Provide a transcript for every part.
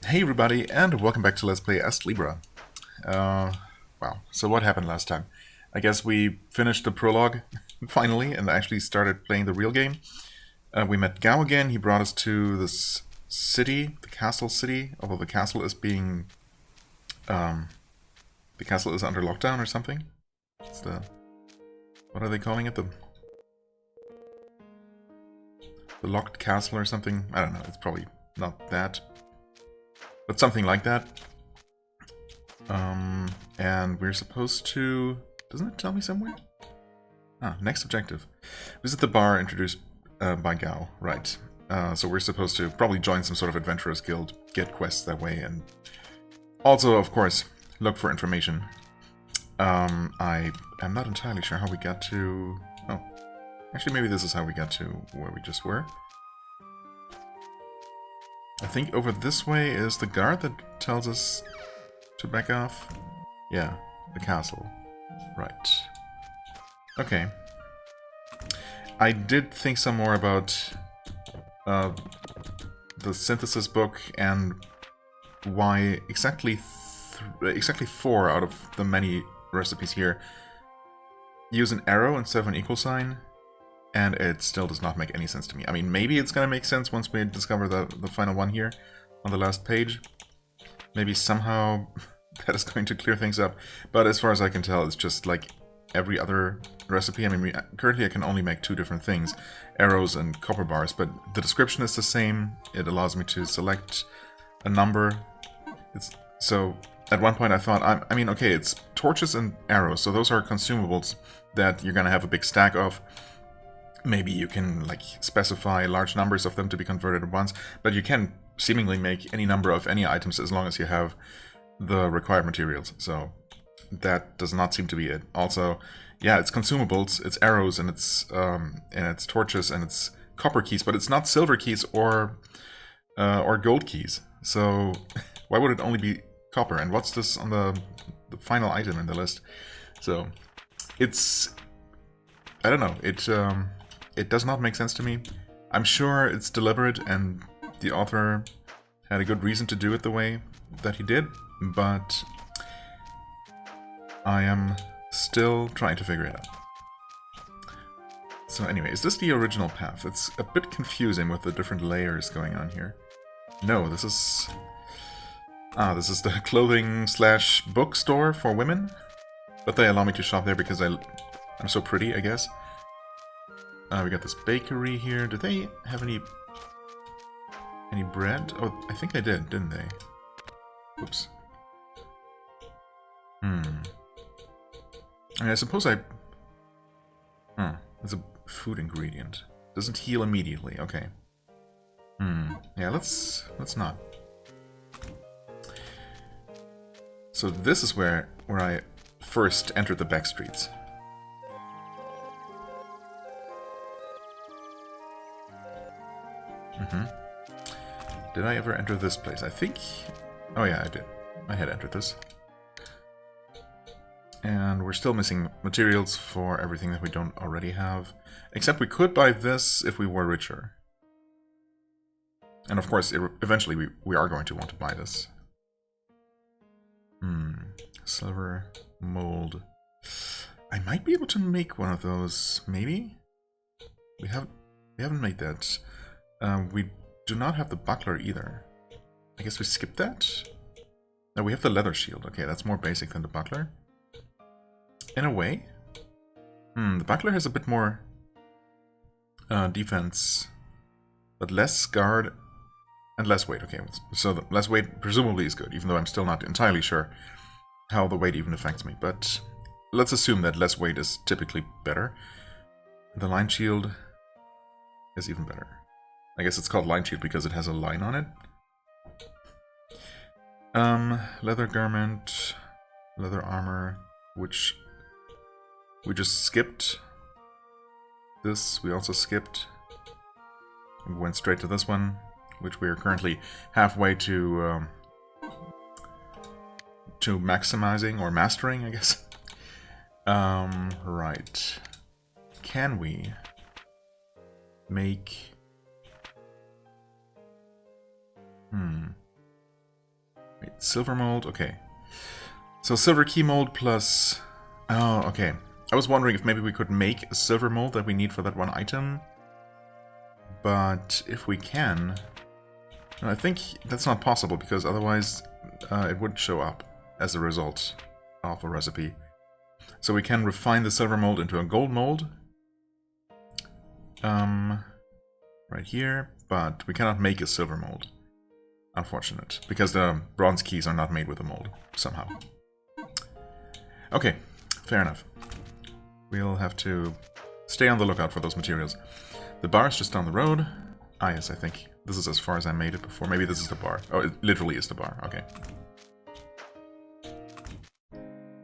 Hey everybody, and welcome back to Let's Play Astlibra. Wow, so what happened last time? I guess we finished the prologue, finally, and actually started playing the real game. We met Gao again. He brought us to this city, the castle city, although the castle is being... the castle is under lockdown or something. It's the... what are they calling it? The locked castle or something? I don't know, it's probably not that. But something like that. And we're supposed to... doesn't it tell me somewhere? Ah, next objective. Visit the bar introduced by Gao. Right. So we're supposed to probably join some sort of adventurers guild, get quests that way, and also, of course, look for information. I am not entirely sure how we got to... oh, actually maybe this is how we got to where we just were. I think over this way is the guard that tells us to back off. Yeah, the castle. Right. Okay. I did think some more about the synthesis book and why exactly 4 out of the many recipes here use an arrow instead of an equal sign, and it still does not make any sense to me. I mean, maybe it's gonna make sense once we discover the final one here on the last page. Maybe somehow that is going to clear things up, but as far as I can tell, it's just like every other recipe. I mean, currently I can only make 2 different things, arrows and copper bars, but the description is the same. It allows me to select a number. So at one point I thought, I mean, okay, it's torches and arrows, so those are consumables that you're gonna have a big stack of. Maybe you can like specify large numbers of them to be converted at once, but you can seemingly make any number of any items as long as you have the required materials. So that does not seem to be it. Also, yeah, it's consumables, it's arrows, and it's torches, and it's copper keys, but it's not silver keys or gold keys. So why would it only be copper? And what's this on the final item in the list? So it's, I don't know, it does not make sense to me. I'm sure it's deliberate and the author had a good reason to do it the way that he did, but I am still trying to figure it out. So anyway, is this the original path? It's a bit confusing with the different layers going on here. No, this is... ah, this is the clothing/bookstore for women? But they allow me to shop there because I'm so pretty, I guess. We got this bakery here. Did they have any bread? Oh, I think they did, didn't they? Oops. I mean, I suppose I... it's a food ingredient. Doesn't heal immediately. Okay. Yeah, let's not. So this is where I first entered the back streets. Did I ever enter this place? I think... oh yeah, I did. I had entered this. And we're still missing materials for everything that we don't already have. Except we could buy this if we were richer. And of course, eventually we are going to want to buy this. Silver mold. I might be able to make one of those, maybe? We haven't made that. We do not have the buckler either. I guess we skipped that? No, we have the leather shield. Okay, that's more basic than the buckler. In a way. The buckler has a bit more defense, but less guard and less weight. Okay, so the less weight presumably is good, even though I'm still not entirely sure how the weight even affects me. But let's assume that less weight is typically better. The line shield is even better. I guess it's called line shield because it has a line on it. Leather garment, leather armor, which we just skipped. This we also skipped. We went straight to this one, which we are currently halfway to maximizing or mastering, I guess. Right. Can we make... silver mold, okay. So silver key mold plus... Oh, okay. I was wondering if maybe we could make a silver mold that we need for that one item. But if we can... No, I think that's not possible, because otherwise it would show up as a result of a recipe. So we can refine the silver mold into a gold mold. Right here, but we cannot make a silver mold. Unfortunate, because the bronze keys are not made with a mold, somehow. Okay, fair enough. We'll have to stay on the lookout for those materials. The bar is just down the road. Ah, yes, I think this is as far as I made it before. Maybe this is the bar. Oh, it literally is the bar. Okay.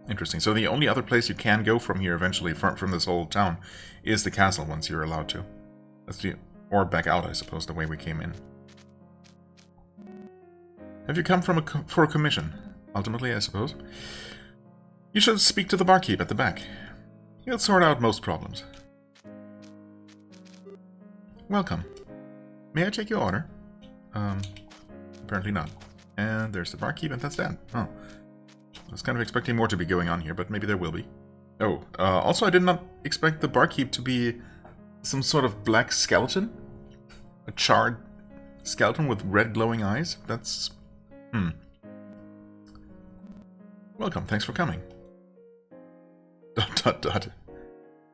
Interesting. So the only other place you can go from here eventually, from this whole town, is the castle once you're allowed to. That's the... Or back out, I suppose, the way we came in. Have you come for a commission? Ultimately, I suppose. You should speak to the barkeep at the back. He'll sort out most problems. Welcome. May I take your order? Apparently not. And there's the barkeep, and that's that. Oh. I was kind of expecting more to be going on here, but maybe there will be. Oh, also I did not expect the barkeep to be some sort of black skeleton. A charred skeleton with red glowing eyes. That's... Welcome, thanks for coming. ...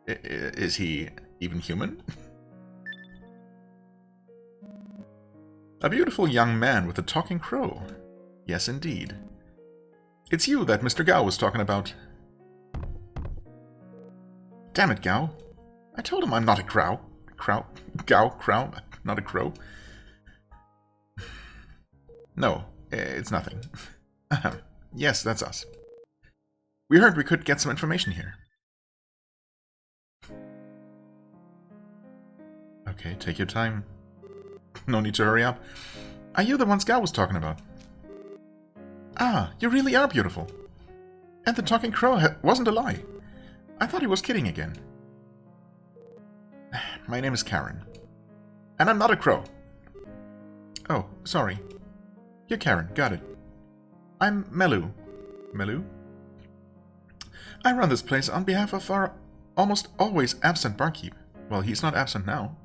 Is he even human? A beautiful young man with a talking crow. Yes, indeed. It's you that Mr. Gao was talking about. Damn it, Gao. I told him I'm not a crow. Crow, not a crow. No, it's nothing. Yes, that's us. We heard we could get some information here. Okay, take your time. No need to hurry up. Are you the ones Gao was talking about? Ah, you really are beautiful. And the talking crow wasn't a lie. I thought he was kidding again. My name is Karen. And I'm not a crow. Oh, sorry. You're Karen, got it. I'm Melu. Melu? I run this place on behalf of our almost always absent barkeep. Well, he's not absent now.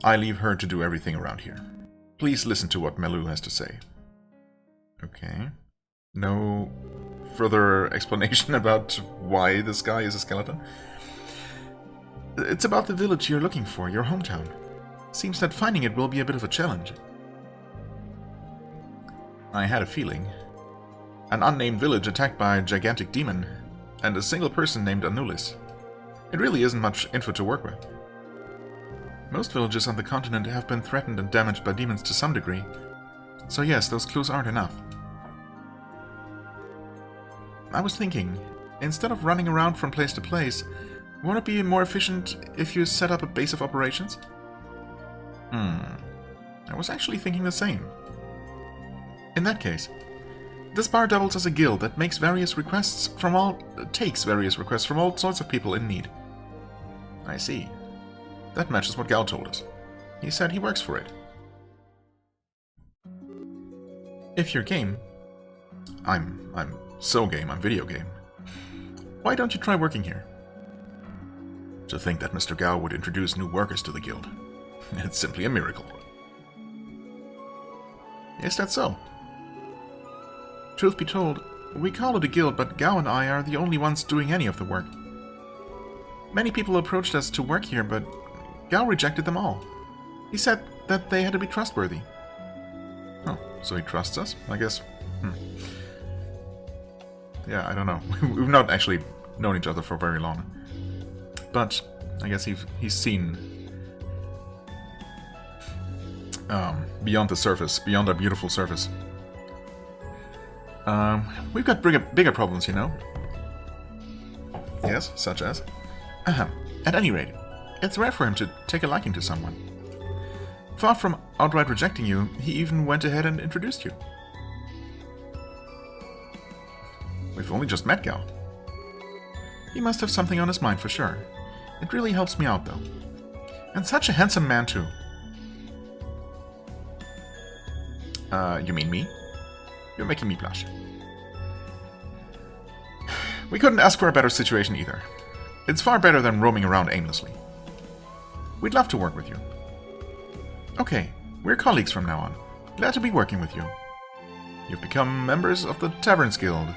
I leave her to do everything around here. Please listen to what Melu has to say. Okay. No further explanation about why this guy is a skeleton? It's about the village you're looking for, your hometown. Seems that finding it will be a bit of a challenge. I had a feeling. An unnamed village attacked by a gigantic demon, and a single person named Anulis. It really isn't much info to work with. Most villages on the continent have been threatened and damaged by demons to some degree. So yes, those clues aren't enough. I was thinking, instead of running around from place to place, won't it be more efficient if you set up a base of operations? I was actually thinking the same. In that case, this bar doubles as a guild that takes various requests from all sorts of people in need. I see. That matches what Gao told us. He said he works for it. If you're game... I'm so game, I'm video game. Why don't you try working here? To think that Mr. Gao would introduce new workers to the guild. It's simply a miracle. Is that so? Truth be told, we call it a guild, but Gao and I are the only ones doing any of the work. Many people approached us to work here, but Gao rejected them all. He said that they had to be trustworthy. Oh, so he trusts us? I guess... Yeah, I don't know. We've not actually known each other for very long. But I guess he's seen... beyond the surface, beyond our beautiful surface. We've got bigger problems, you know. Yes, such as? At any rate, it's rare for him to take a liking to someone. Far from outright rejecting you, he even went ahead and introduced you. We've only just met Gao. He must have something on his mind for sure. It really helps me out, though. And such a handsome man, too. You mean me? You're making me blush. We couldn't ask for a better situation either. It's far better than roaming around aimlessly. We'd love to work with you. Okay, we're colleagues from now on. Glad to be working with you. You've become members of the Taverns Guild.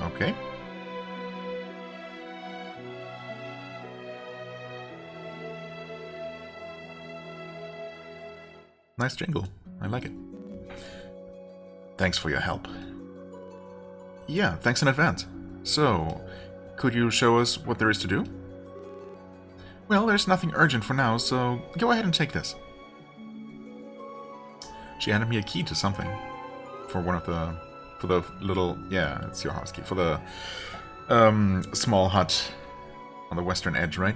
Okay. Nice jingle. I like it. Thanks for your help. Yeah, thanks in advance. So, could you show us what there is to do? Well, there's nothing urgent for now, so go ahead and take this. She handed me a key to something. For the little... Yeah, it's your house key. For the small hut on the western edge, right?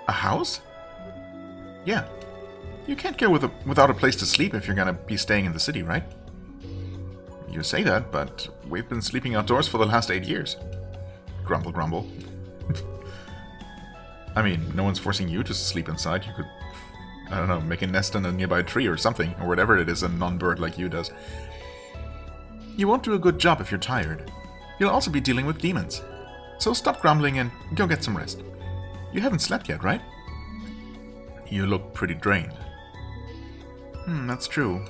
A house? Yeah. You can't go without a place to sleep if you're gonna be staying in the city, right? You say that, but we've been sleeping outdoors for the last 8 years. Grumble, grumble. I mean, no one's forcing you to sleep inside. You could, I don't know, make a nest in a nearby tree or something, or whatever it is a non-bird like you does. You won't do a good job if you're tired. You'll also be dealing with demons. So stop grumbling and go get some rest. You haven't slept yet, right? You look pretty drained. That's true.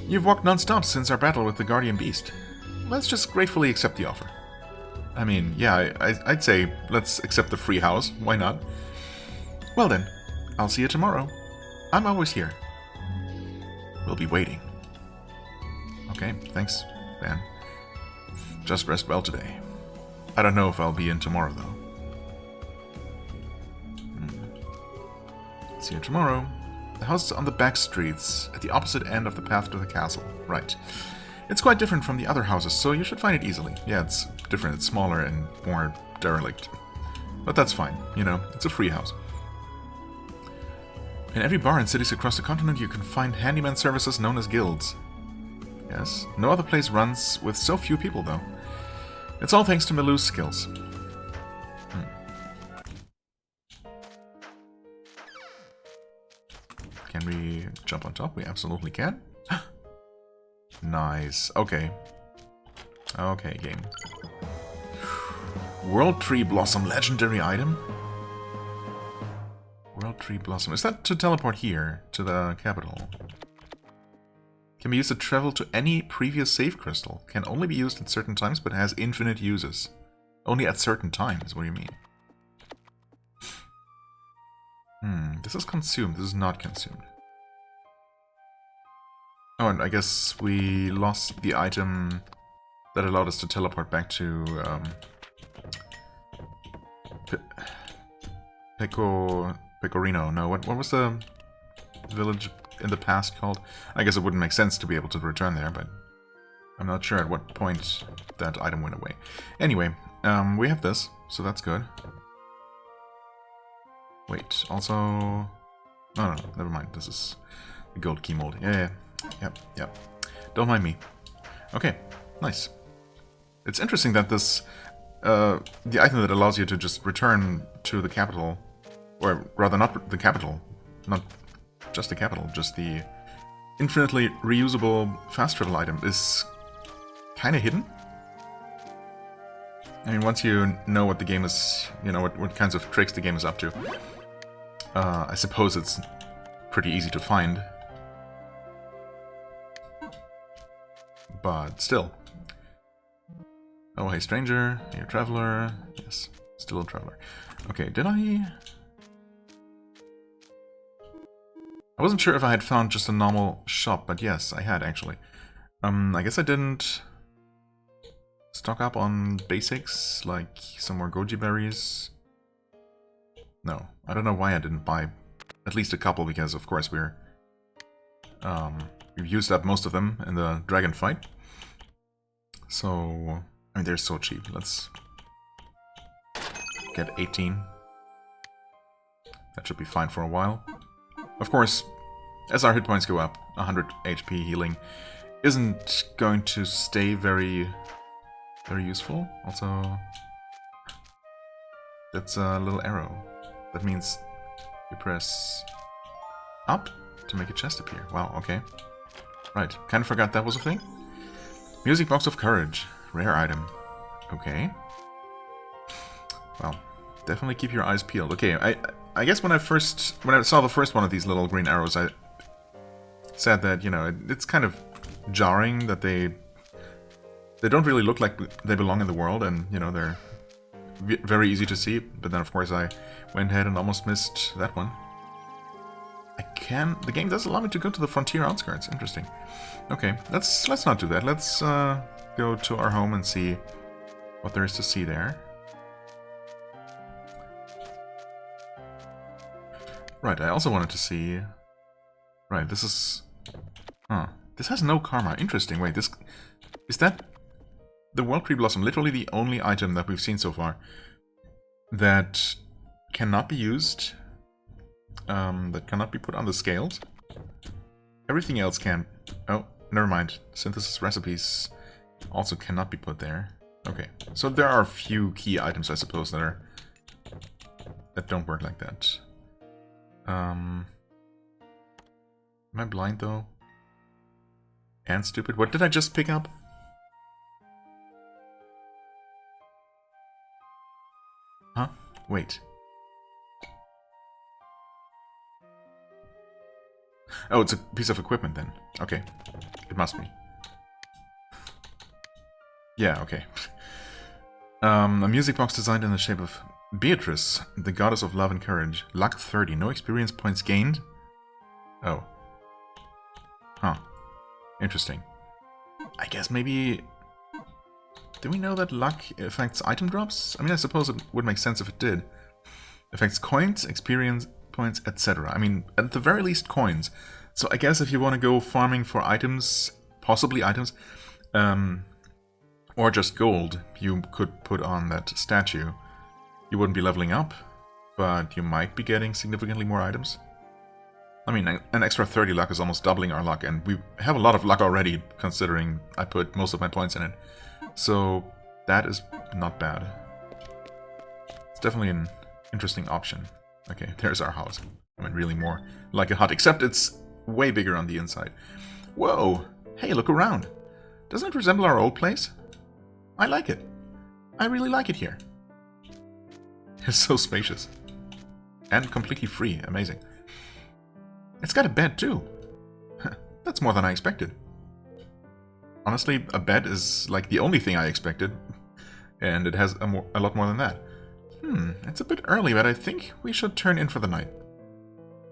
You've walked non-stop since our battle with the Guardian Beast. Let's just gratefully accept the offer. I mean, yeah, I'd say let's accept the free house. Why not? Well then, I'll see you tomorrow. I'm always here. We'll be waiting. Okay, thanks, Van. Just rest well today. I don't know if I'll be in tomorrow, though. See you tomorrow. The house is on the back streets, at the opposite end of the path to the castle. Right. It's quite different from the other houses, so you should find it easily. Yeah, it's different. It's smaller and more derelict. But that's fine. You know, it's a free house. In every bar in cities across the continent, you can find handyman services known as guilds. Yes, no other place runs with so few people, though. It's all thanks to Milou's skills. Can we jump on top? We absolutely can. Nice. Okay. Okay, game. World Tree Blossom, legendary item? World Tree Blossom. Is that to teleport here, to the capital? Can be used to travel to any previous save crystal. Can only be used at certain times, but has infinite uses. Only at certain times, what do you mean? This is consumed. This is not consumed. Oh, and I guess we lost the item that allowed us to teleport back to Pecorino. No, what was the village in the past called? I guess it wouldn't make sense to be able to return there, but I'm not sure at what point that item went away. Anyway, we have this, so that's good. Wait, also... No, never mind. This is the gold key mold. Yeah. Yep. Don't mind me. Okay, nice. It's interesting that this... the item that allows you to just return to the capital... Or rather, not the capital. Not just the capital, just the infinitely reusable fast travel item is kind of hidden. I mean, once you know what the game is... You know, what kinds of tricks the game is up to... I suppose it's pretty easy to find. But still. Oh, hey stranger, hey traveler. Yes, still a traveler. Okay, did I wasn't sure if I had found just a normal shop, but yes, I had actually. I guess I didn't stock up on basics, like some more goji berries. No, I don't know why I didn't buy at least a couple, because of course we've used up most of them in the dragon fight. So, I mean, they're so cheap. Let's get 18. That should be fine for a while. Of course, as our hit points go up, 100 HP healing isn't going to stay very useful. Also, that's a little arrow. That means you press up to make a chest appear. Wow, okay. Right, kind of forgot that was a thing. Music Box of Courage. Rare item. Okay. Well, definitely keep your eyes peeled. Okay, I guess when I saw the first one of these little green arrows, I said that, you know, it's kind of jarring that they don't really look like they belong in the world, and, you know, they're very easy to see. But then, of course, I went ahead and almost missed that one. The game does allow me to go to the frontier outskirts. Interesting. Okay, let's not do that. Let's go to our home and see what there is to see there. Right, I also wanted to see... Right, this is... Huh. This has no karma. Interesting. Wait, this... Is that... The World Tree Blossom, literally the only item that we've seen so far that cannot be used, that cannot be put on the scales. Everything else can... Oh, never mind. Synthesis recipes also cannot be put there. Okay, so there are a few key items, I suppose, that don't work like that. Am I blind, though? And stupid? What did I just pick up? Huh? Wait. Oh, it's a piece of equipment then. Okay. It must be. Yeah, okay. A music box designed in the shape of Beatrice, the goddess of love and courage. Luck 30. No experience points gained? Oh. Huh. Interesting. I guess maybe... Do we know that luck affects item drops? I mean, I suppose it would make sense if it did. Affects coins, experience points, etc. I mean, at the very least coins. So I guess if you want to go farming for items, possibly items, or just gold, you could put on that statue. You wouldn't be leveling up, but you might be getting significantly more items. I mean, an extra 30 luck is almost doubling our luck, and we have a lot of luck already, considering I put most of my points in it. So that is not bad. It's definitely an interesting option. Okay, there's our house. I mean, really more like a hut, except it's way bigger on the inside. Whoa! Hey, look around. Doesn't it resemble our old place? I like it. I really like it here. It's so spacious. And completely free. Amazing. It's got a bed, too. That's more than I expected. Honestly, a bed is like the only thing I expected. And it has a lot more than that. It's a bit early, but I think we should turn in for the night.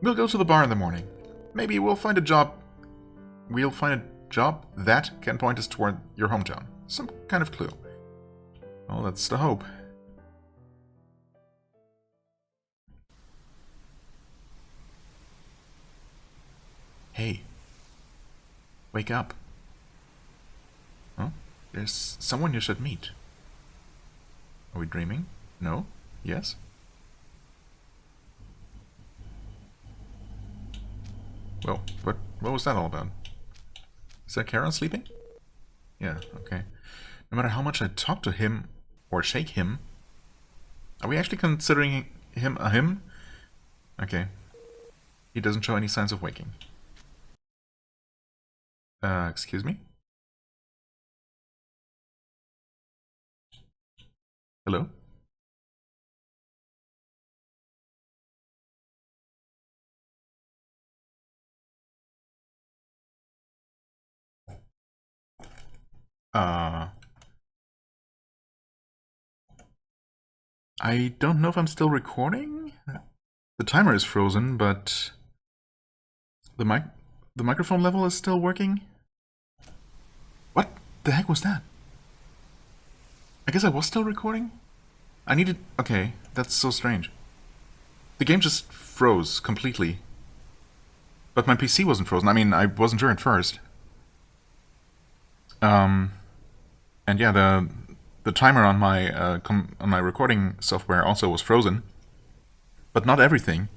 We'll go to the bar in the morning. Maybe we'll find a job... We'll find a job that can point us toward your hometown. Some kind of clue. Well, that's the hope. Hey. Wake up. Huh? There's someone you should meet. Are we dreaming? No? Yes? Well, what was that all about? Is that Karen sleeping? Yeah, okay. No matter how much I talk to him or shake him, are we actually considering him a him? Okay. He doesn't show any signs of waking. Excuse me? Hello? I don't know if I'm still recording. The timer is frozen, but the microphone level is still working. What the heck was that? I guess I was still recording? I needed... Okay, that's so strange. The game just froze completely. But my PC wasn't frozen. I mean, I wasn't sure at first. And yeah, the timer on my recording software also was frozen, but not everything.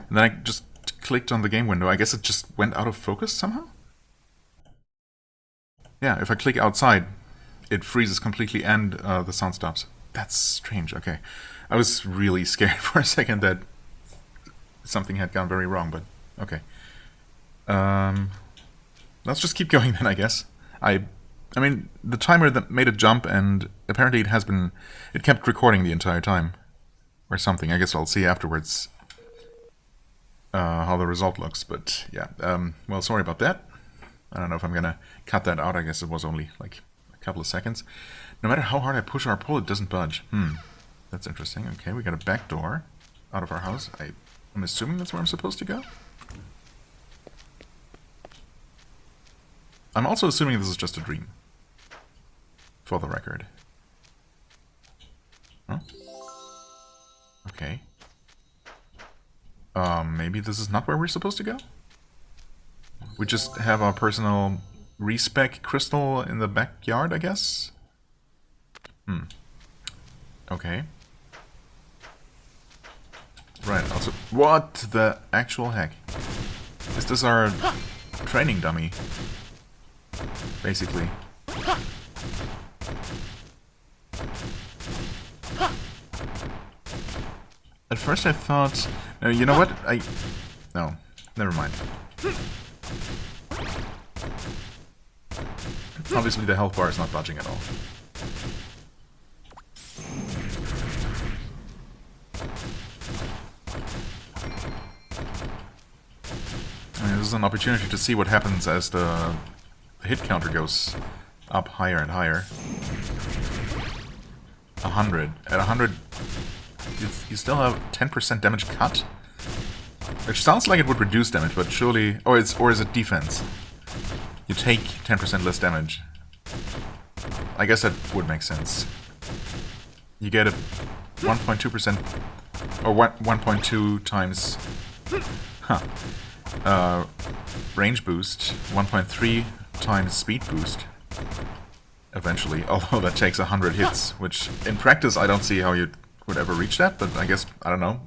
And then I just clicked on the game window. I guess it just went out of focus somehow? Yeah, if I click outside, it freezes completely and the sound stops. That's strange, okay. I was really scared for a second that something had gone very wrong, but Okay. Let's just keep going then, I guess. I mean, the timer that made a jump, and apparently it kept recording the entire time. Or something. I guess I'll see afterwards how the result looks, but yeah. Well, sorry about that. I don't know if I'm gonna cut that out. I guess it was only like a couple of seconds. No matter how hard I push or pull, it doesn't budge. That's interesting. Okay, we got a back door out of our house. I'm assuming that's where I'm supposed to go? I'm also assuming this is just a dream. For the record. Huh? Okay. Maybe this is not where we're supposed to go? We just have our personal respec crystal in the backyard, I guess? Okay. Right, also... What the actual heck? Is this our training dummy? Basically. At first I thought... No, you know what? No, never mind. Obviously the health bar is not budging at all. This is an opportunity to see what happens as the hit counter goes up higher and higher. 100. At 100... You still have 10% damage cut? Which sounds like it would reduce damage, but surely... Or is it defense? You take 10% less damage. I guess that would make sense. You get a 1.2% or 1.2 times range boost, 1.3 times speed boost eventually, although that takes 100 hits, which in practice I don't see how you would ever reach that, but I guess, I don't know,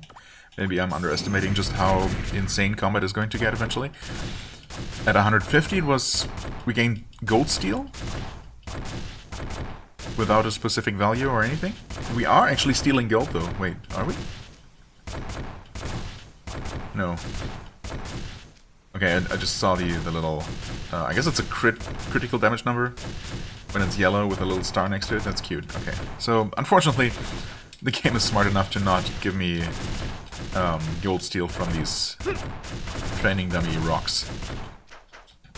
maybe I'm underestimating just how insane combat is going to get eventually. At 150 it was, we gained gold steel without a specific value or anything. We are actually stealing gold though. Wait, are we? No. Okay, I just saw the little... I guess it's a critical damage number when it's yellow with a little star next to it. That's cute. Okay, so unfortunately the game is smart enough to not give me gold steel from these training dummy rocks,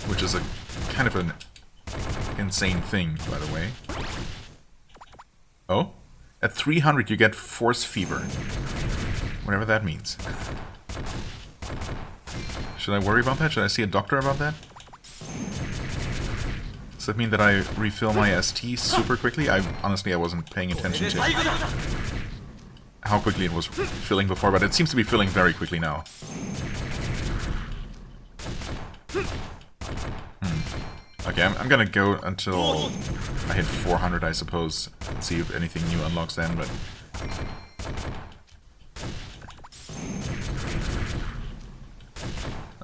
which is a kind of an insane thing, by the way. Oh? At 300 you get force fever. Whatever that means. Should I worry about that? Should I see a doctor about that? Does that mean that I refill my ST super quickly? Honestly, I wasn't paying attention to how quickly it was filling before, but it seems to be filling very quickly now. Okay, I'm gonna go until I hit 400, I suppose, and see if anything new unlocks then, but...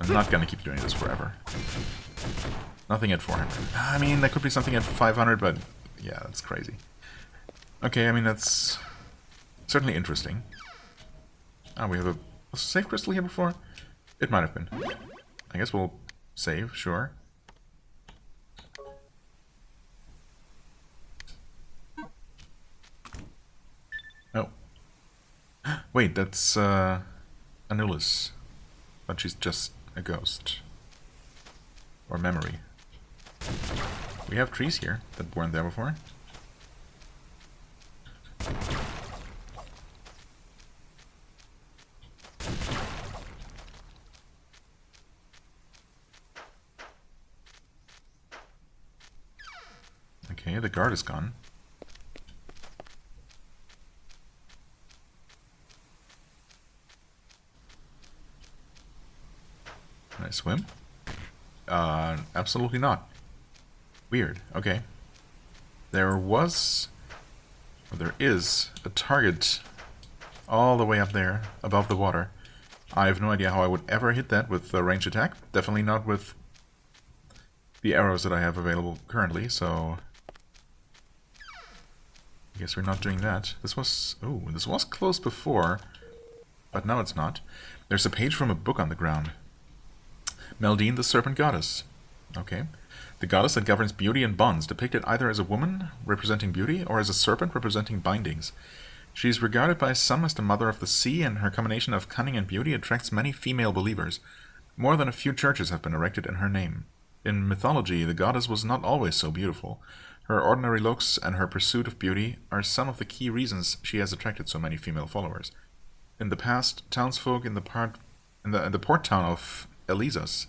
I'm not gonna keep doing this forever. Nothing at 400. I mean, there could be something at 500, but yeah, that's crazy. Okay, I mean, that's certainly interesting. Ah, we have a save crystal here before? It might have been. I guess we'll save, sure. Oh. Wait, that's Anulus. But she's just a ghost. Or memory. We have trees here that weren't there before. Okay, the guard is gone. Can I swim? Absolutely not. Weird. Okay. There is a target all the way up there, above the water. I have no idea how I would ever hit that with a range attack. Definitely not with the arrows that I have available currently, so... I guess we're not doing that. This was... Oh, this was close before, but now it's not. There's a page from a book on the ground. Meldine, the Serpent Goddess. Okay. The goddess that governs beauty and bonds, depicted either as a woman representing beauty or as a serpent representing bindings. She is regarded by some as the mother of the sea, and her combination of cunning and beauty attracts many female believers. More than a few churches have been erected in her name. In mythology, the goddess was not always so beautiful. Her ordinary looks and her pursuit of beauty are some of the key reasons she has attracted so many female followers. In the past, townsfolk in the port town of Elizas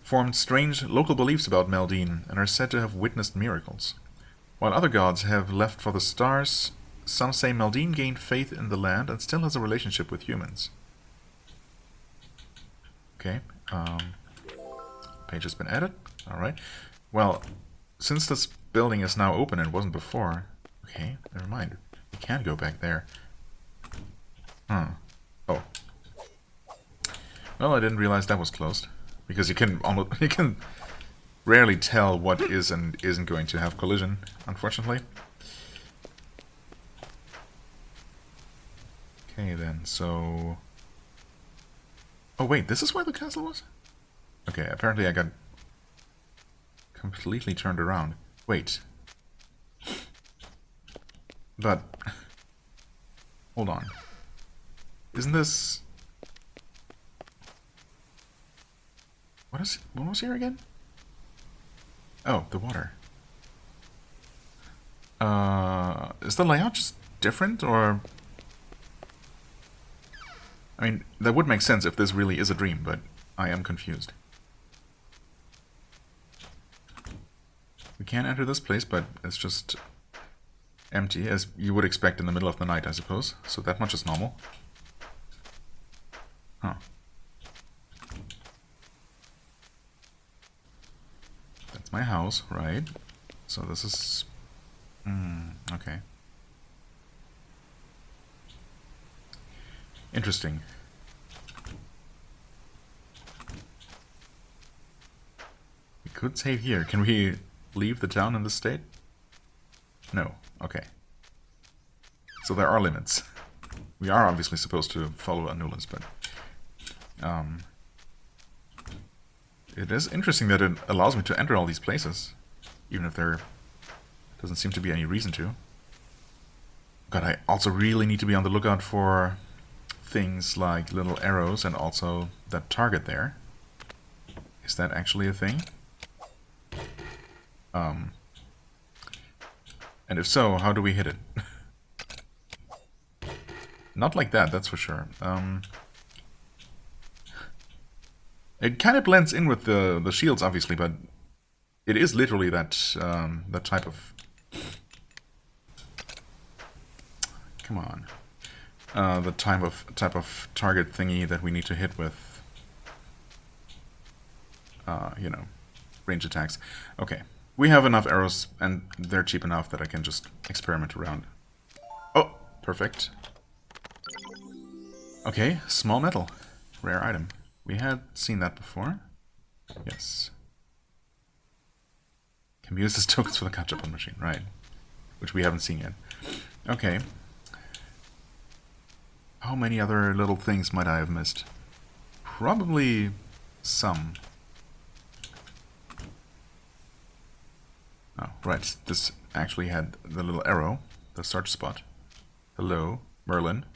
formed strange local beliefs about Meldine and are said to have witnessed miracles. While other gods have left for the stars, some say Meldine gained faith in the land and still has a relationship with humans. Okay, page has been added. Alright. Well, since this building is now open and wasn't before... Okay, never mind. We can go back there. Oh. Well, I didn't realize that was closed. Because you can rarely tell what is and isn't going to have collision, unfortunately. Okay then, so... Oh wait, this is where the castle was? Okay, apparently I got completely turned around. Wait. But... Hold on. Isn't this... What was here again? Oh, the water. Is the layout just different, or... I mean, that would make sense if this really is a dream, but I am confused. We can enter this place, but it's just empty, as you would expect in the middle of the night, I suppose. So that much is normal. Huh. That's my house, right? So this is... okay. Interesting. We could save here. Can we leave the town in this state? No. Okay. So there are limits. We are obviously supposed to follow Anulis, but... it is interesting that it allows me to enter all these places, even if there doesn't seem to be any reason to. God, I also really need to be on the lookout for things like little arrows and also that target there. Is that actually a thing? And if so, how do we hit it? Not like that, that's for sure. It kind of blends in with the shields, obviously, but it is literally that that type of... Come on. The type of target thingy that we need to hit with, you know, range attacks. Okay, we have enough arrows, and they're cheap enough that I can just experiment around. Oh, perfect. Okay, small metal, rare item. We had seen that before. Yes. Can be used as tokens for the Gachapon machine, right? Which we haven't seen yet. Okay. How many other little things might I have missed? Probably some. Oh, right. This actually had the little arrow, the search spot. Hello, Merlin.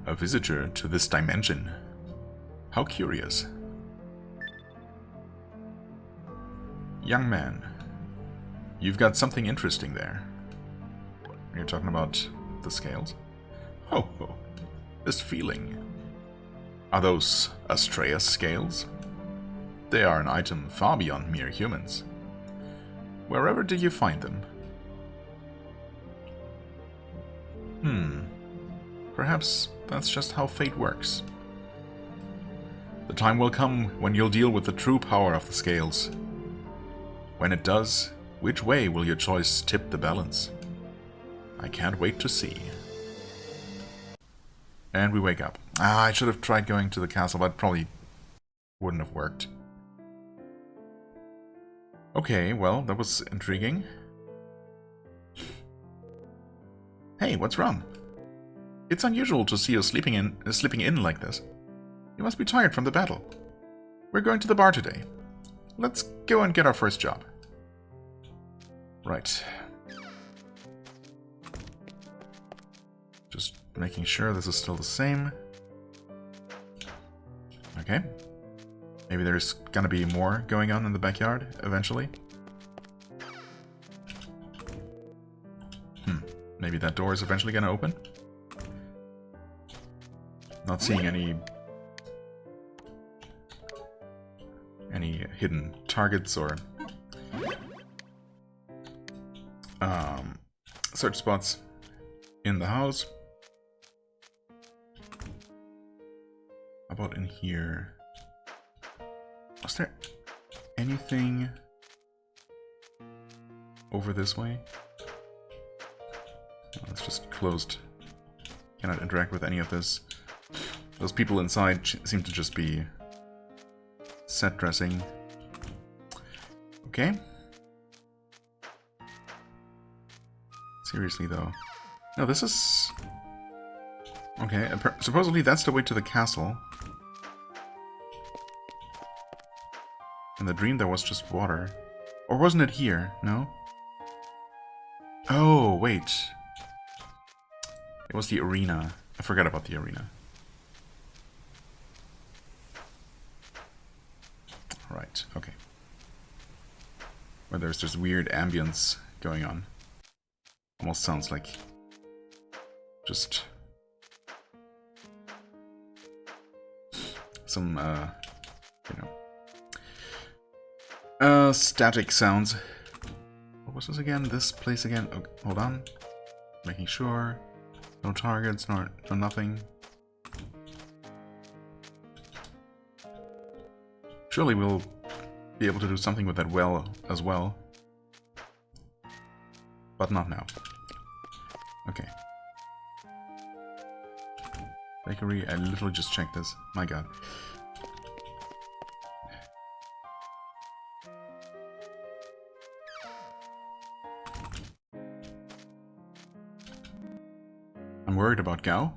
A visitor to this dimension. How curious. Young man, you've got something interesting there. You're talking about the scales? Oh, this feeling. Are those Astrea's scales? They are an item far beyond mere humans. Wherever did you find them? Perhaps that's just how fate works. The time will come when you'll deal with the true power of the scales. When it does, which way will your choice tip the balance? I can't wait to see. And we wake up. I should have tried going to the castle, but it probably wouldn't have worked. Okay, well, that was intriguing. Hey, what's wrong? It's unusual to see you sleeping in like this. You must be tired from the battle. We're going to the bar today. Let's go and get our first job. Right. Just making sure this is still the same. Okay. Maybe there's gonna be more going on in the backyard eventually. Maybe that door is eventually gonna open. Not seeing any hidden targets or search spots in the house. How about in here? Was there anything over this way? Oh, it's just closed. Cannot interact with any of this. Those people inside seem to just be set dressing. Okay. Seriously, though. No, this is... Okay, supposedly that's the way to the castle. In the dream there was just water. Or wasn't it here? No? Oh, wait. It was the arena. I forgot about the arena. Right, okay. Where there's this weird ambience going on. Almost sounds like just some, you know, static sounds. What was this again? This place again? Oh, hold on. Making sure. No targets, no nothing. Surely we'll be able to do something with that well as well. But not now. Okay. Bakery, I literally just checked this. My god. I'm worried about Gao.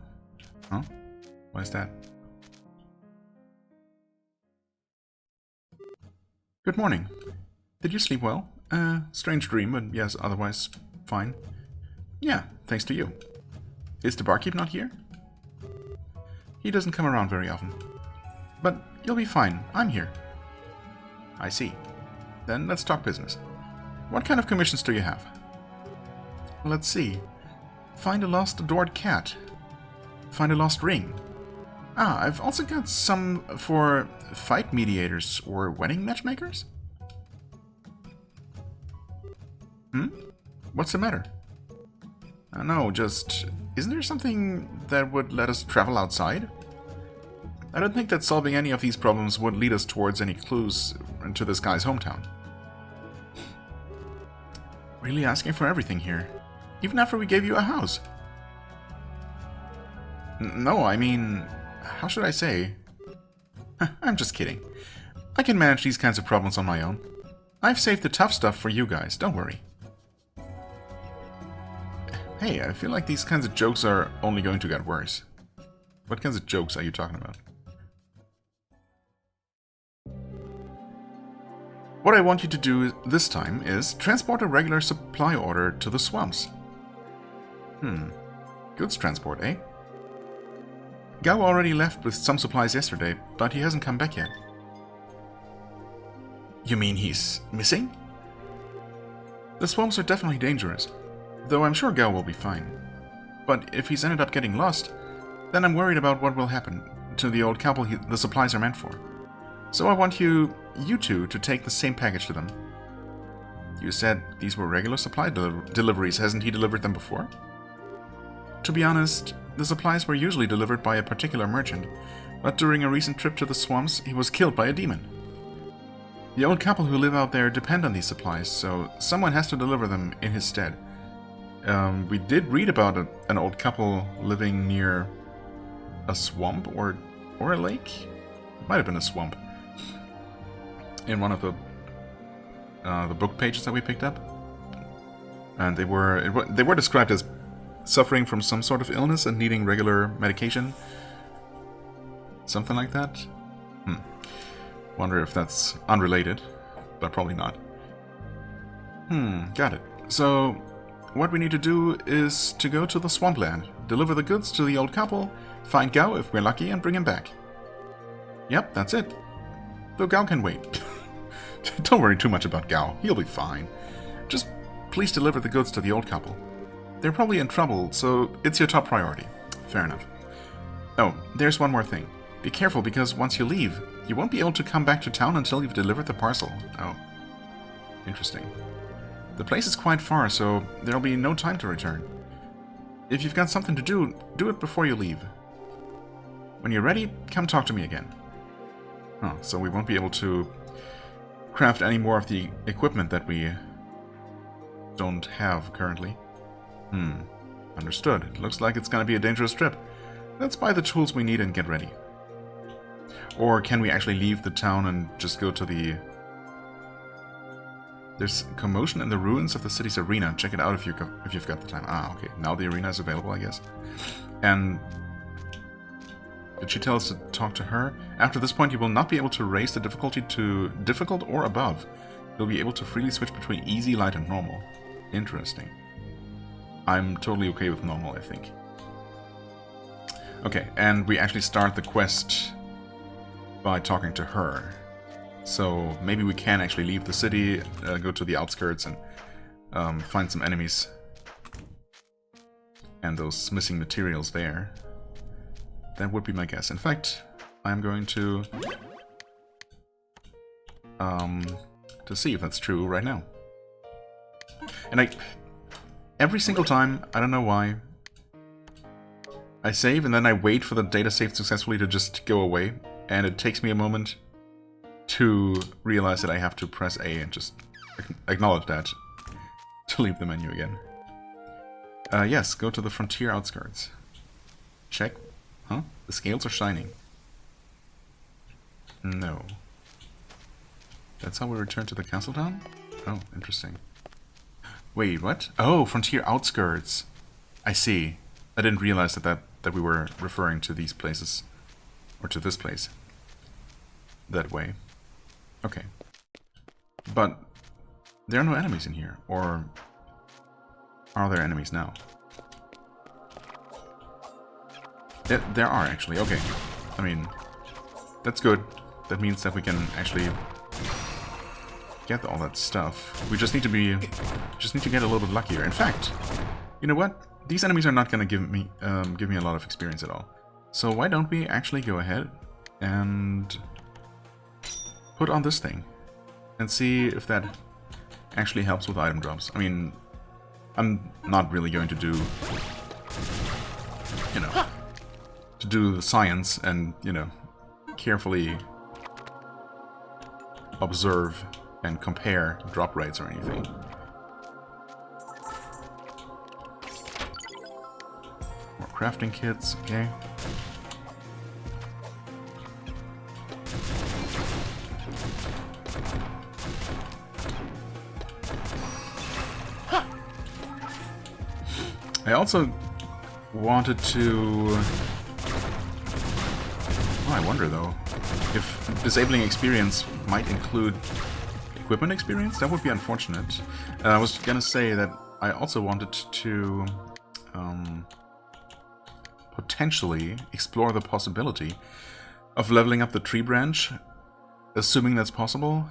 Huh? Why is that? Good morning. Did you sleep well? Strange dream, but yes, otherwise fine. Yeah, thanks to you. Is the barkeep not here? He doesn't come around very often. But you'll be fine. I'm here. I see. Then let's talk business. What kind of commissions do you have? Let's see. Find a lost adored cat. Find a lost ring. Ah, I've also got some for fight mediators or wedding matchmakers. What's the matter? No, just... Isn't there something that would let us travel outside? I don't think that solving any of these problems would lead us towards any clues into this guy's hometown. Really asking for everything here. Even after we gave you a house. No, I mean... How should I say? I'm just kidding. I can manage these kinds of problems on my own. I've saved the tough stuff for you guys, don't worry. Hey, I feel like these kinds of jokes are only going to get worse. What kinds of jokes are you talking about? What I want you to do this time is transport a regular supply order to the swamps. Goods transport, eh? Gao already left with some supplies yesterday, but he hasn't come back yet. You mean he's missing? The swamps are definitely dangerous, though I'm sure Gao will be fine. But if he's ended up getting lost, then I'm worried about what will happen to the old couple the supplies are meant for. So I want you two to take the same package to them. You said these were regular supply deliveries, hasn't he delivered them before? To be honest, the supplies were usually delivered by a particular merchant, but during a recent trip to the swamps, he was killed by a demon. The old couple who live out there depend on these supplies, so someone has to deliver them in his stead. We did read about an old couple living near a swamp or a lake? It might have been a swamp. In one of the book pages that we picked up. And they were described as suffering from some sort of illness and needing regular medication. Something like that? Wonder if that's unrelated, but probably not. Got it. So, what we need to do is to go to the swampland, deliver the goods to the old couple, find Gao if we're lucky, and bring him back. Yep, that's it. Though Gao can wait. Don't worry too much about Gao, he'll be fine. Just please deliver the goods to the old couple. They're probably in trouble, so it's your top priority. Fair enough. Oh, there's one more thing. Be careful, because once you leave, you won't be able to come back to town until you've delivered the parcel. Oh. Interesting. The place is quite far, so there'll be no time to return. If you've got something to do, do it before you leave. When you're ready, come talk to me again. Oh, so we won't be able to craft any more of the equipment that we don't have currently. Understood. It looks like it's gonna be a dangerous trip. Let's buy the tools we need and get ready. Or can we actually leave the town and just go to the... There's commotion in the ruins of the city's arena. Check it out if you've got the time. Ah, okay. Now the arena is available, I guess. And... Did she tell us to talk to her? After this point, you will not be able to raise the difficulty to difficult or above. You'll be able to freely switch between easy, light, and normal. Interesting. I'm totally okay with normal, I think. Okay, and we actually start the quest by talking to her. So maybe we can actually leave the city, go to the outskirts and find some enemies. And those missing materials there. That would be my guess. In fact, I'm going to see if that's true right now. And every single time, I don't know why, I save and then I wait for the data saved successfully to just go away, and it takes me a moment to realize that I have to press A and just acknowledge that to leave the menu again. Yes, go to the frontier outskirts. Check. Huh? The scales are shining. No. That's how we return to the castle town? Oh, interesting. Wait, what? Oh, frontier outskirts. I see. I didn't realize that we were referring to these places. Or to this place. That way. Okay. But there are no enemies in here. Or are there enemies now? There are, actually. Okay. I mean, that's good. That means that we can actually get all that stuff. We just need to get a little bit luckier. In fact, you know what? These enemies are not going to give me a lot of experience at all. So why don't we actually go ahead and put on this thing and see if that actually helps with item drops. I mean, I'm not really going to do, you know, to do the science and, you know, carefully observe and compare drop rates or anything. More crafting kits, okay. I also wanted to... Oh, I wonder though, if disabling experience might include equipment experience? That would be unfortunate. I was gonna say that I also wanted to potentially explore the possibility of leveling up the tree branch, assuming that's possible.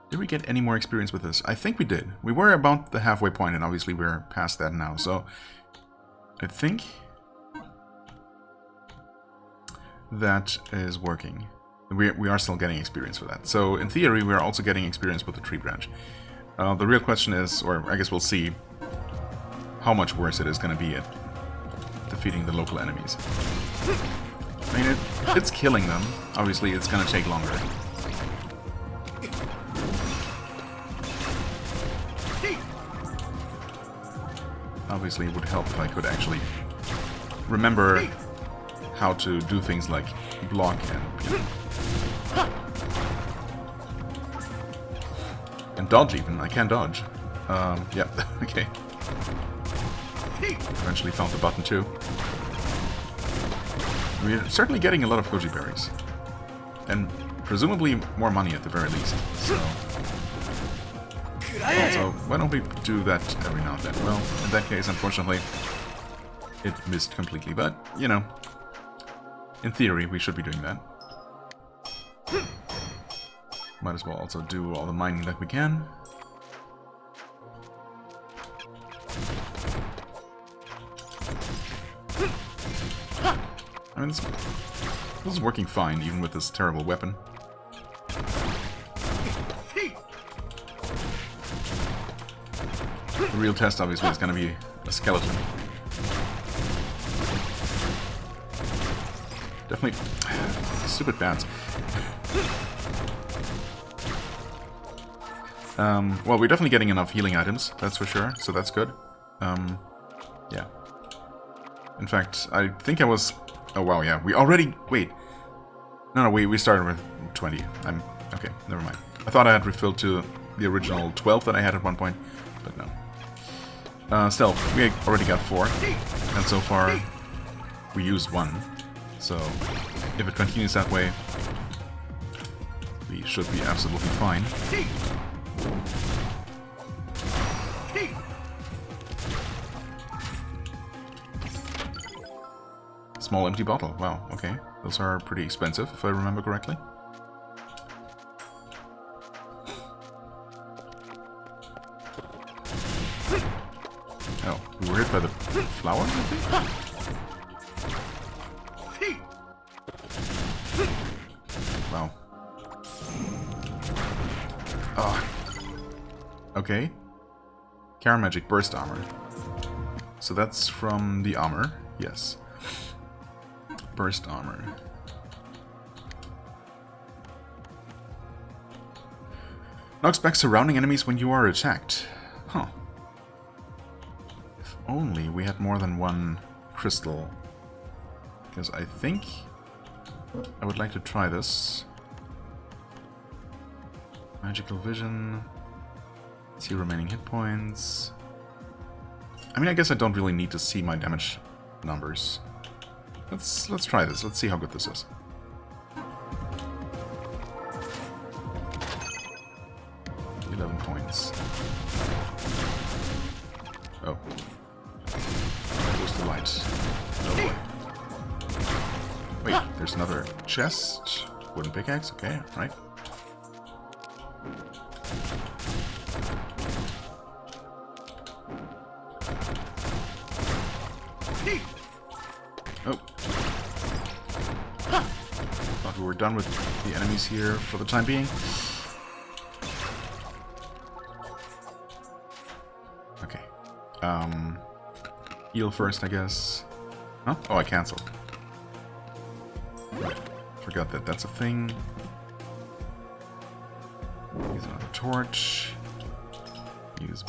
Did we get any more experience with this? I think we did. We were about the halfway point, and obviously we're past that now, so I think that is working. We are still getting experience for that. So in theory, we are also getting experience with the tree branch. The real question is, or I guess we'll see, how much worse it is going to be at defeating the local enemies. I mean, it's killing them. Obviously, it's going to take longer. Obviously, it would help if I could actually remember how to do things like block and, you know, and dodge even. I can dodge. Yeah, okay. Eventually found the button too. We're certainly getting a lot of goji berries. And presumably more money at the very least. So why don't we do that every now and then? Well, in that case, unfortunately, it missed completely. But, you know, in theory, we should be doing that. Might as well also do all the mining that we can. I mean, this is working fine, even with this terrible weapon. The real test, obviously, is going to be a skeleton. Definitely stupid bats. Well, we're definitely getting enough healing items, that's for sure, so that's good. Yeah. In fact, I think I was... Oh, wow, yeah. We already... Wait. No, we started with 20. Okay, never mind. I thought I had refilled to the original 12 that I had at one point, but no. Still, we already got 4, and so far we used 1. So, if it continues that way, we should be absolutely fine. Small empty bottle. Wow, okay. Those are pretty expensive, if I remember correctly. Oh, we were hit by the flower, I think? Wow. Oh. Okay. Kara Magic Burst Armor. So that's from the armor, yes. Burst Armor. Knocks back surrounding enemies when you are attacked. Huh. If only we had more than one crystal. Because I think I would like to try this. Magical Vision. See remaining hit points. I mean, I guess I don't really need to see my damage numbers. Let's try this. Let's see how good this is. Points. Oh. There's the light. Oh boy. Wait, there's another chest. Wooden pickaxe, okay, right. Oh. Thought we were done with the enemies here for the time being. Okay. Heal first, I guess. Huh? Oh, I canceled. Forgot that that's a thing. Use another torch. Use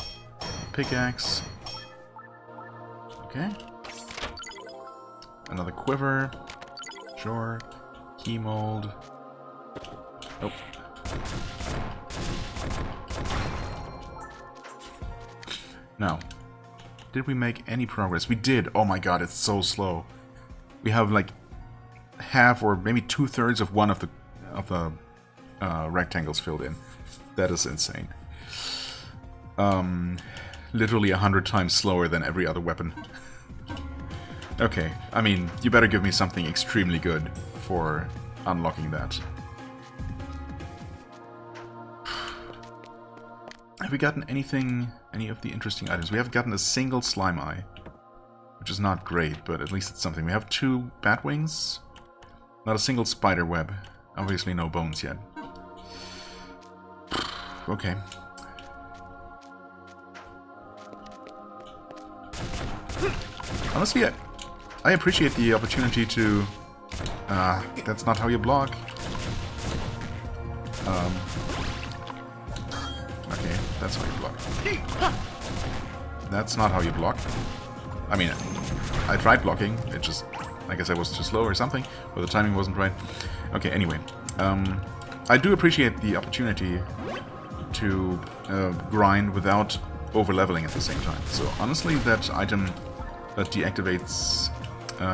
pickaxe. Okay. Another quiver. Sure. Key mold. Oh. Now, did we make any progress? We did. Oh my god, it's so slow. We have like half or maybe 2/3 of one of the rectangles filled in. That is insane. Literally 100 times slower than every other weapon. Okay, I mean, you better give me something extremely good for unlocking that. Have we gotten anything, any of the interesting items? We haven't gotten a single slime eye, which is not great, but at least it's something. We have 2 bat wings, not a single spider web. Obviously no bones yet. Okay. Honestly, I appreciate the opportunity to... that's not how you block. Okay, that's how you block. That's not how you block. I mean, I tried blocking, it just... I guess I was too slow or something, or the timing wasn't right. Okay, anyway. I do appreciate the opportunity to grind without over-leveling at the same time. So honestly, that item that deactivates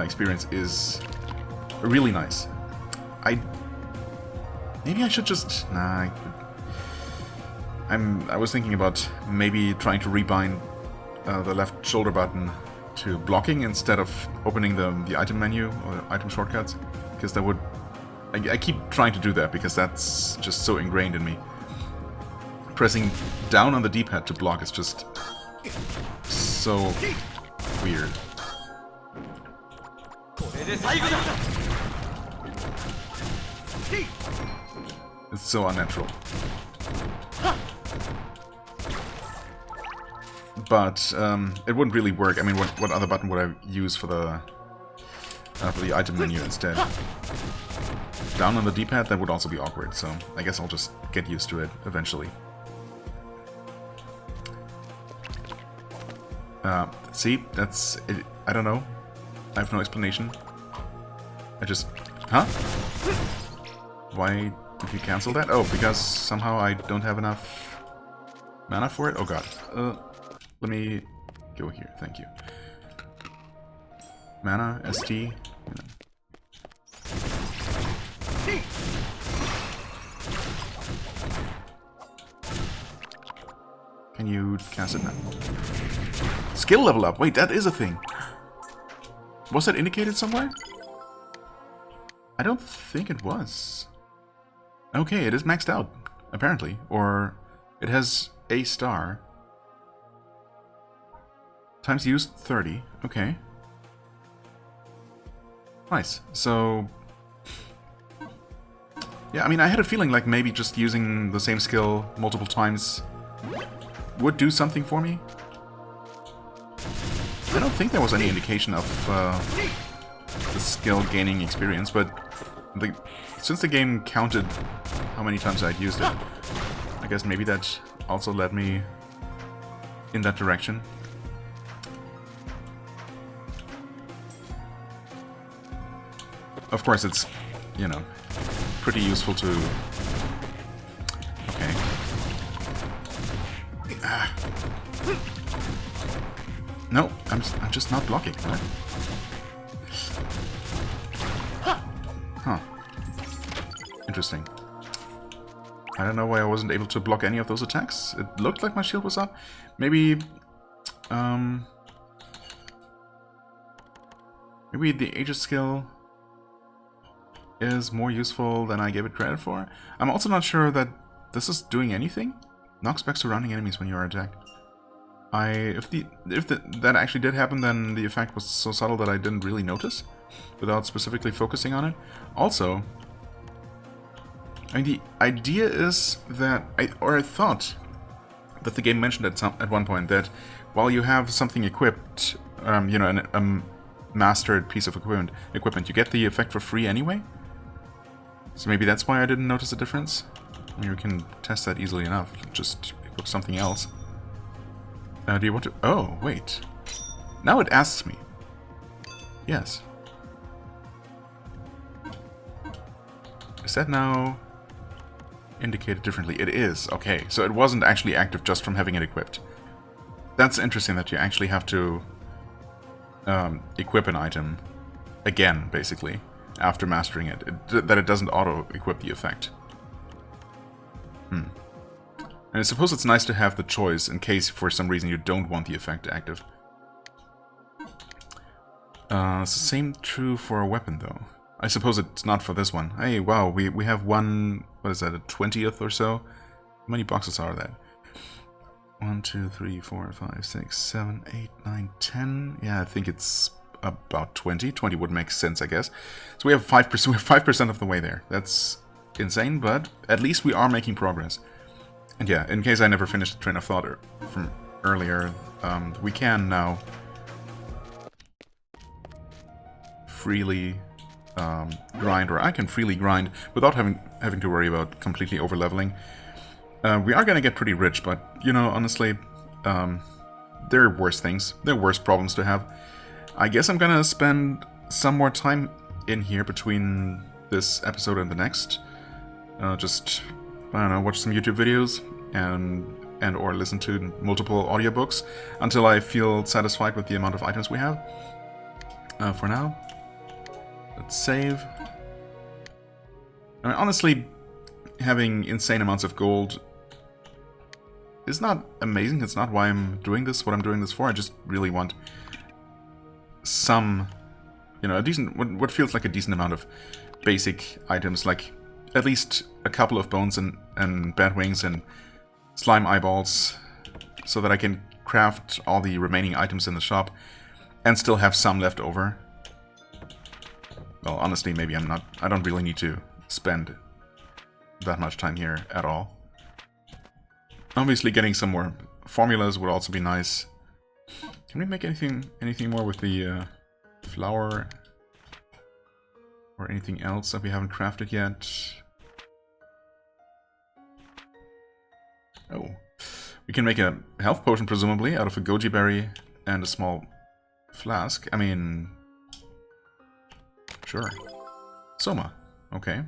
experience is really nice. Maybe I should just... Nah, I was thinking about maybe trying to rebind the left shoulder button to blocking instead of opening the item menu or item shortcuts, because that would... I keep trying to do that because that's just so ingrained in me. Pressing down on the D-pad to block is just so weird. It's so unnatural. But it wouldn't really work. I mean, what other button would I use for the item menu instead? Down on the D-pad, that would also be awkward, so I guess I'll just get used to it eventually. See, that's it. I don't know. I have no explanation. I just... Huh? Why did you cancel that? Oh, because somehow I don't have enough mana for it? Oh god. Let me go here. Thank you. Mana, ST. Can you cast it now? Skill level up. Wait, that is a thing. Was that indicated somewhere? I don't think it was. Okay, it is maxed out, apparently. Or it has a star. Times used 30. Okay. Nice. So... yeah, I mean, I had a feeling like maybe just using the same skill multiple times would do something for me. I don't think there was any indication of the skill gaining experience, but since the game counted how many times I'd used it, I guess maybe that also led me in that direction. Of course, it's, you know, pretty useful to... Okay. Ah. No, I'm just not blocking. What? Huh. Interesting. I don't know why I wasn't able to block any of those attacks. It looked like my shield was up. Maybe... maybe the Aegis skill is more useful than I gave it credit for. I'm also not sure that this is doing anything. Knocks back surrounding enemies when you are attacked. If that actually did happen, then the effect was so subtle that I didn't really notice, without specifically focusing on it. Also, I mean, the idea is that I thought that the game mentioned at one point that while you have something equipped, you know, a mastered piece of equipment, you get the effect for free anyway. So maybe that's why I didn't notice a difference. I mean, we can test that easily enough. Just equip something else. Do you want to... Oh, wait. Now it asks me. Yes. Is that now indicated differently? It is. Okay, so it wasn't actually active just from having it equipped. That's interesting that you actually have to equip an item again, basically, after mastering it. That it doesn't auto-equip the effect. And I suppose it's nice to have the choice in case for some reason you don't want the effect active. It's the same true for a weapon, though. I suppose it's not for this one. Hey, wow, we have one... What is that, a 20th or so? How many boxes are that? 1, 2, 3, 4, 5, 6, 7, 8, 9, 10... Yeah, I think it's about 20. 20 would make sense, I guess. So we have 5%, we're 5% of the way there. That's insane, but at least we are making progress. And yeah, in case I never finished the train of thought from earlier, we can now freely grind, or I can freely grind without having to worry about completely over-leveling. We are going to get pretty rich, but, you know, honestly, there are worse things. There are worse problems to have. I guess I'm going to spend some more time in here between this episode and the next. Just, I don't know, watch some YouTube videos and and or listen to multiple audiobooks until I feel satisfied with the amount of items we have. For now, let's save. I mean, honestly, having insane amounts of gold is not amazing. It's not why I'm doing this, what I'm doing this for. I just really want some, you know, a decent, what feels like a decent amount of basic items, like at least a couple of bones and bat wings and slime eyeballs, so that I can craft all the remaining items in the shop and still have some left over. Well, honestly, maybe I don't really need to spend that much time here at all. Obviously, getting some more formulas would also be nice. Can we make anything more with the flour or anything else that we haven't crafted yet? Oh, we can make a health potion presumably out of a goji berry and a small flask. I mean, sure. Soma, okay.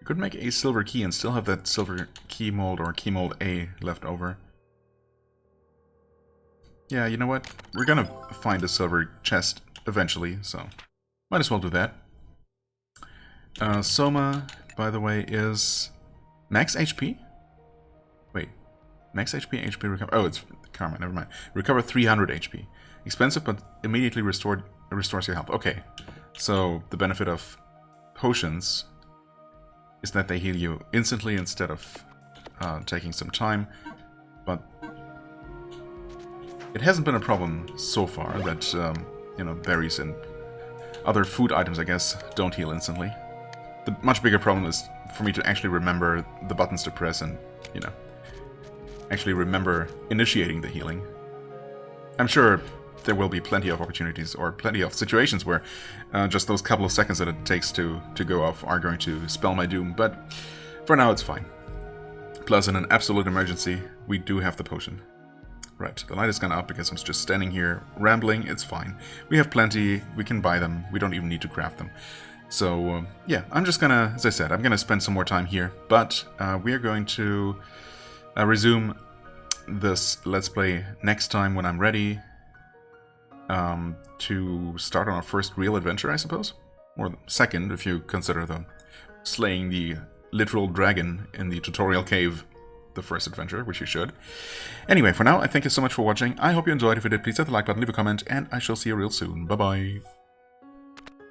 You could make a silver key and still have that silver key mold or key mold A left over. Yeah, you know what? We're gonna find a silver chest eventually, so might as well do that. Soma, by the way, is max HP? Wait, max HP, HP recover. Oh, it's karma, never mind. Recover 300 HP. Expensive, but immediately restores your health. Okay, so the benefit of potions is that they heal you instantly instead of taking some time, but it hasn't been a problem so far that, you know, berries and other food items, I guess, don't heal instantly. The much bigger problem is for me to actually remember the buttons to press and, you know, actually remember initiating the healing. I'm sure there will be plenty of opportunities or plenty of situations where just those couple of seconds that it takes to go off are going to spell my doom, but for now it's fine. Plus, in an absolute emergency, we do have the potion. Right, the light has gone out because I'm just standing here rambling. It's fine. We have plenty. We can buy them. We don't even need to craft them. So, yeah, I'm just gonna, as I said, I'm gonna spend some more time here. But we are going to resume this Let's Play next time when I'm ready to start on our first real adventure, I suppose. Or the second, if you consider the slaying the literal dragon in the tutorial cave the first adventure, which you should. Anyway, for now, I thank you so much for watching. I hope you enjoyed. If you did, please hit the like button, leave a comment, and I shall see you real soon. Bye-bye.